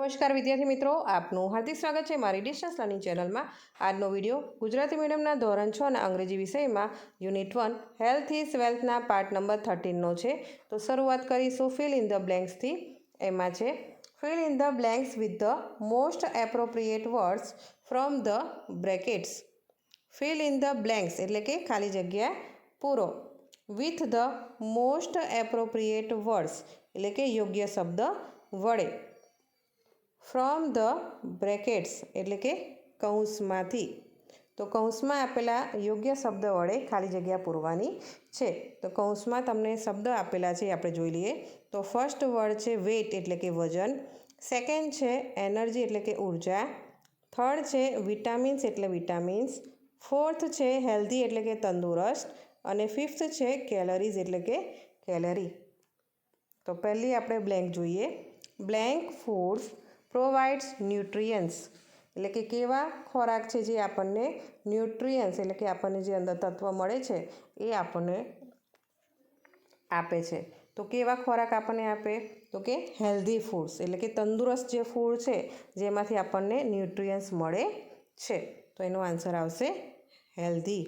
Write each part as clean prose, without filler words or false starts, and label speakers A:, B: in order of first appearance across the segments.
A: નમસ્કાર વિદ્યાર્થી મિત્રો, આપનું હાર્દિક સ્વાગત છે મારી ડિસ્ટન્સ લર્નિંગ ચેનલમાં। આજનો વિડીયો ગુજરાતી મીડિયમના ધોરણ 6 ના અંગ્રેજી વિષયમાં યુનિટ 1 હેલ્થ ઇઝ વેલ્થના પાર્ટ નંબર 13નો છે। તો શરૂઆત કરીશું ફિલ ઇન ધ બ્લેન્ક્સથી। એમાં છે fill in the blanks with the most appropriate words from the brackets. Fill in the blanks એટલે કે ખાલી જગ્યા પૂરો, with the most appropriate words એટલે કે યોગ્ય શબ્દ વડે, ફ્રોમ ધ બ્રેકેટ્સ એટલે કે કૌંસમાંથી। તો કૌંસમાં આપેલા યોગ્ય શબ્દ વડે ખાલી જગ્યા પૂરવાની છે। તો કૌંસમાં તમને શબ્દ આપેલા છે, આપણે જોઈ લઈએ। તો ફર્સ્ટ વર્ડ છે વેઇટ એટલે કે વજન, સેકન્ડ છે એનર્જી એટલે કે ઉર્જા, થર્ડ છે વિટામિન્સ એટલે વિટામિન્સ, ફોર્થ છે હેલ્ધી એટલે કે તંદુરસ્ત, અને ફિફ્થ છે કેલરીઝ એટલે કે કેલરી। તો પહેલી આપણે બ્લેન્ક જોઈએ। બ્લેન્ક ફૂડ્સ પ્રોવાઇડ્સ ન્યુટ્રિયન્સ એટલે કે કેવા ખોરાક છે જે આપણને ન્યુટ્રિયન્સ એટલે કે આપણને જે અંદર તત્વ મળે છે એ આપણને આપે છે। તો કેવા ખોરાક આપણને આપે? તો કે હેલ્ધી ફૂડ્સ એટલે કે તંદુરસ્ત જે ફૂડ છે જેમાંથી આપણને ન્યુટ્રિયન્સ મળે છે। તો એનો આન્સર આવશે હેલ્ધી।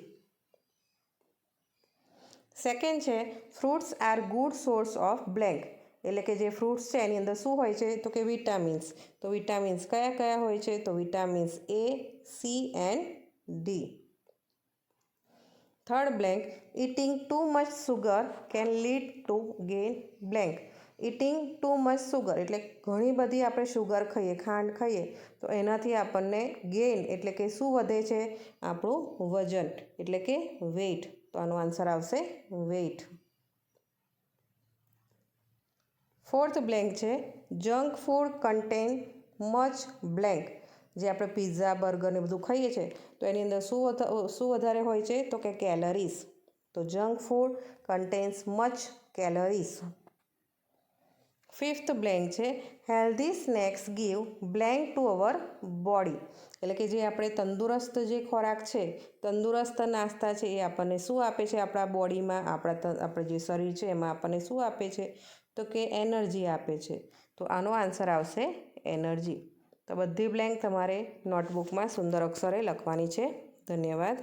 A: સેકન્ડ છે fruits are good source of blank એટલે કે જે ફ્રૂટ્સ છે એની અંદર શું હોય છે? તો કે વિટામિન્સ। તો વિટામિન્સ કયા કયા હોય છે? તો vitamins A, C and D. Third blank eating too much sugar can lead to gain blank. Eating too much sugar એટલે ઘણી બધી આપણે શુગર ખાઈએ, ખાંડ ખાઈએ તો એનાથી આપણને ગેઇન એટલે કે શું વધે છે? આપણું વજન એટલે કે વેઇટ। તો આનો આન્સર આવશે વેઇટ। ફોર્થ બ્લેન્ક છે junk food contain much blank. જે આપણે પિઝા, બર્ગર ને બધું ખાઈએ છીએ તો એની અંદર શું વધારે હોય છે? તો કે કેલરીઝ। તો junk food contains much calories. Fifth blank છે healthy snacks give blank to our body એટલે કે જે આપણે તંદુરસ્ત જે ખોરાક છે, તંદુરસ્ત નાસ્તા છે એ આપણને શું આપે છે? આપણા બોડીમાં, આપણે જે શરીર છે એમાં આપણને શું આપે છે? તો કે એનર્જી આપે છે। તો આનો આન્સર આવશે એનર્જી। તો બધી બ્લેન્ક તમારે નોટબુકમાં સુંદર અક્ષરે લખવાની છે। ધન્યવાદ।